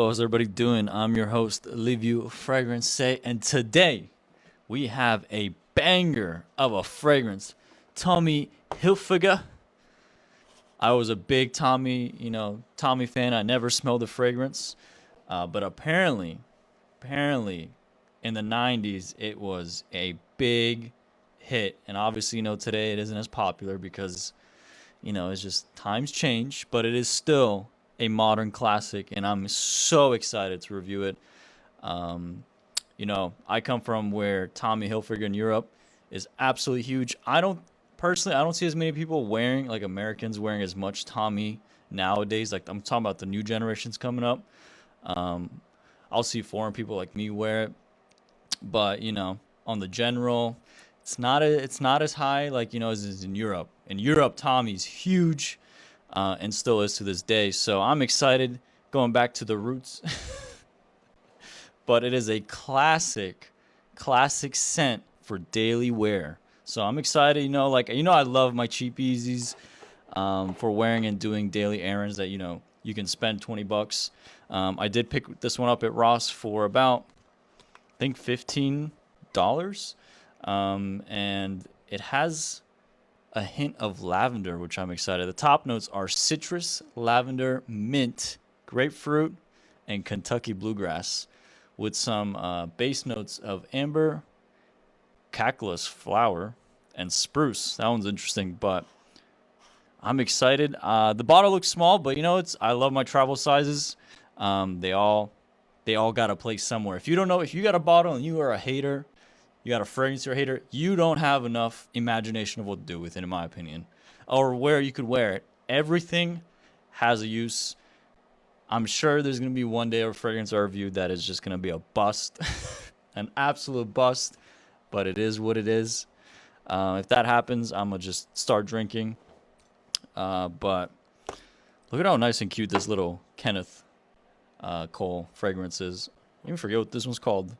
how's everybody doing? I'm your host, Leave You Fragrance Say, and today we have a banger of a fragrance, Tommy Hilfiger. I was a big Tommy fan. I never smelled the fragrance, but apparently, in the '90s it was a big hit, and obviously, today it isn't as popular because it's just times change, but it is still a modern classic, and I'm so excited to review it. Um, I come from where Tommy Hilfiger in Europe is absolutely huge. I don't see as many people wearing, like Americans wearing as much Tommy nowadays. Like I'm talking about the new generations coming up. Um, I'll see foreign people like me wear it, but on the general, it's not as high like as is in Europe. In Europe, Tommy's huge, and still is to this day. So I'm excited going back to the roots, but it is a classic scent for daily wear. So I'm excited. I love my cheap Yeezys for wearing and doing daily errands that you can spend $20. I did pick this one up at Ross for about I think $15, and it has a hint of lavender, which I'm excited. The top notes are citrus, lavender, mint, grapefruit, and Kentucky bluegrass, with some base notes of amber, cactus flower, and spruce. That one's interesting, but I'm excited. The bottle looks small, but I love my travel sizes. They all got a place somewhere. If you don't know, if you got a bottle and you are a hater, you got a fragrance you're a hater, you don't have enough imagination of what to do with it, in my opinion, or where you could wear it. Everything has a use. I'm sure there's gonna be one day a fragrance I review that is just gonna be a bust, an absolute bust, but it is what it is. If that happens, I'm gonna just start drinking. But look at how nice and cute this little Kenneth Cole fragrance is. I even forget what this one's called.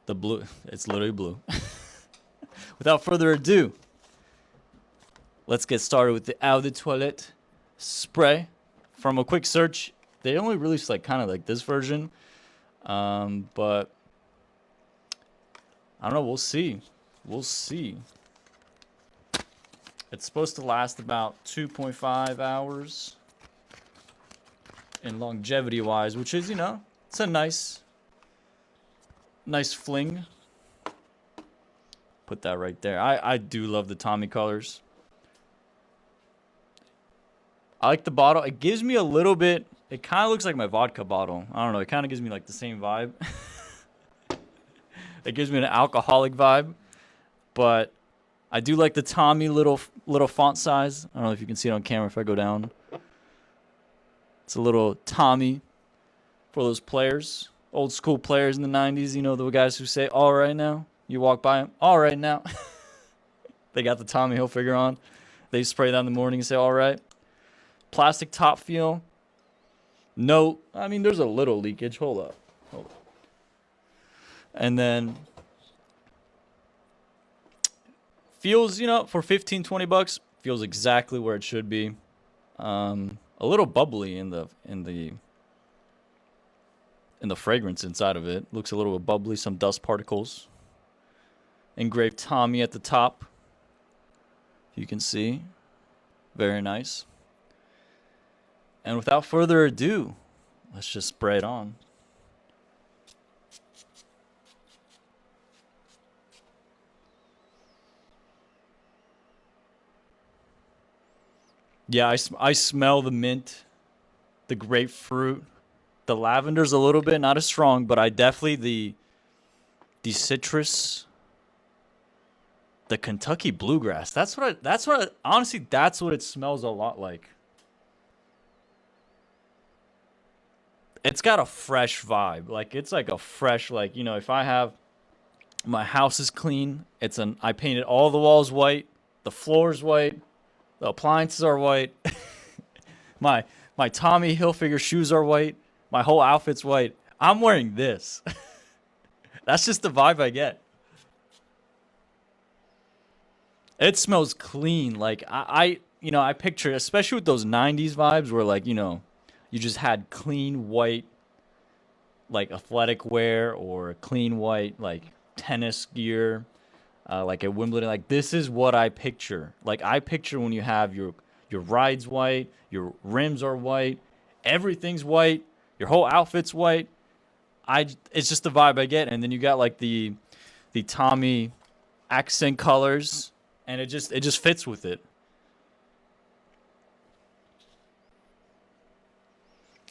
The blue. It's literally blue. Without further ado, let's get started with the Eau de Toilette spray. From a quick search, they only released kind of like this version, but I don't know. We'll see. We'll see. It's supposed to last about 2.5 hours in longevity wise, which is, it's a nice fling. Put that right there. I do love the Tommy colors. I like the bottle. It gives me a little bit, it kind of looks like my vodka bottle. I don't know. It kind of gives me like the same vibe. It gives me an alcoholic vibe, but I do like the Tommy little font size. I don't know if you can see it on camera if I go down. It's a little Tommy for those players, old school players in the 90s. The guys who say, all right now. You walk by them, all right now. They got the Tommy Hilfiger on. They spray that in the morning and say, all right. Plastic top feel. No, there's a little leakage. Hold up. And then feels, for 15, $20, feels exactly where it should be. A little bubbly in the fragrance inside of it. Looks a little bit bubbly, some dust particles. Engraved Tommy at the top. You can see. Very nice. And without further ado, let's just spray it on. Yeah, I smell the mint, the grapefruit, the lavender's a little bit, not as strong, but I definitely the citrus, the Kentucky bluegrass. Honestly, that's what it smells a lot like. It's got a fresh vibe. Like it's like a fresh, if I have my house is clean, I painted all the walls white, the floor's white, the appliances are white. My Tommy Hilfiger shoes are white. My whole outfit's white. I'm wearing this. That's just the vibe I get. It smells clean. Like I picture, especially with those '90s vibes, where you just had clean white like athletic wear or clean white, like tennis gear, like at Wimbledon. Like this is what I picture. Like I picture when you have your rides white, your rims are white, everything's white, your whole outfit's white. It's just the vibe I get. And then you got like the Tommy accent colors, and it just fits with it.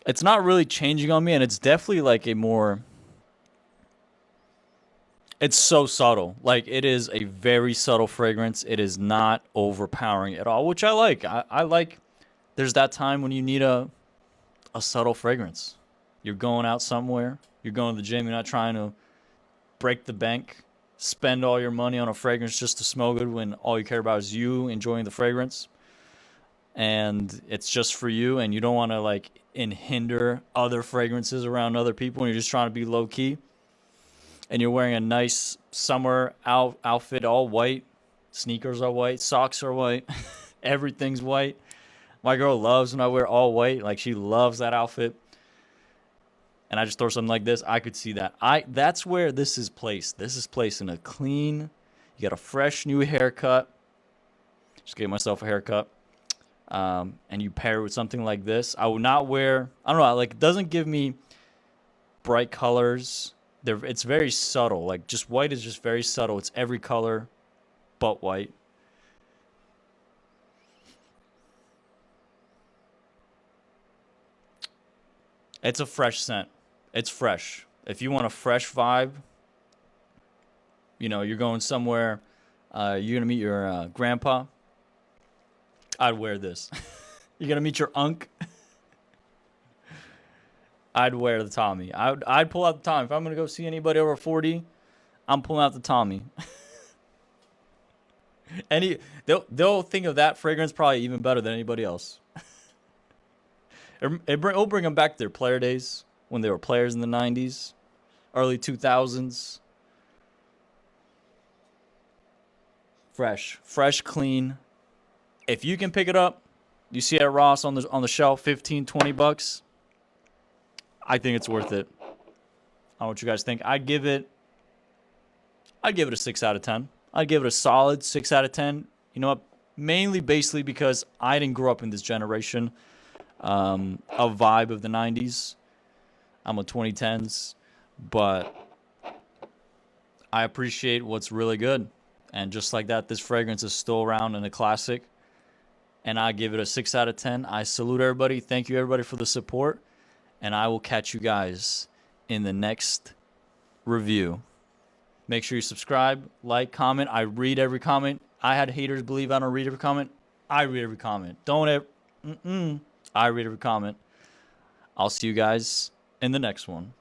It's not really changing on me, and it's definitely like a more, it's so subtle. Like it is a very subtle fragrance. It is not overpowering at all, which I like. I like, there's that time when you need a subtle fragrance. You're going out somewhere, you're going to the gym, you're not trying to break the bank, spend all your money on a fragrance just to smell good when all you care about is you enjoying the fragrance. And it's just for you, and you don't want to like hinder other fragrances around other people, and you're just trying to be low key. And you're wearing a nice summer outfit, all white. Sneakers are white, socks are white, everything's white. My girl loves when I wear all white. Like she loves that outfit. And I just throw something like this. I could see that. That's where this is placed. This is placed in a clean. You got a fresh new haircut. Just gave myself a haircut. And you pair it with something like this. I would not wear. I don't know. Like it doesn't give me bright colors. It's very subtle. Like just white is just very subtle. It's every color, but white. It's a fresh scent. It's fresh. If you want a fresh vibe, you know, you're going somewhere, you're going to meet your grandpa, I'd wear this. You're going to meet your unk, I'd wear the Tommy. I'd pull out the Tommy. If I'm going to go see anybody over 40, I'm pulling out the Tommy. They'll think of that fragrance probably even better than anybody else. It'll bring them back to their player days when they were players in the 90s, early 2000s. Fresh, clean. If you can pick it up, you see it at Ross on the shelf, $15-$20. I think it's worth it. I don't know what you guys think. I'd give it a 6 out of 10. I'd give it a solid 6 out of 10. You know what? Mainly basically because I didn't grow up in this generation. A vibe of the 90s. I'm a 2010s, but I appreciate what's really good. And just like that, this fragrance is still around and a classic. And I give it a 6 out of 10. I salute everybody. Thank you, everybody, for the support. And I will catch you guys in the next review. Make sure you subscribe, like, comment. I read every comment. I had haters believe I don't read every comment. I read every comment. Don't ever. I read every comment. I'll see you guys in the next one.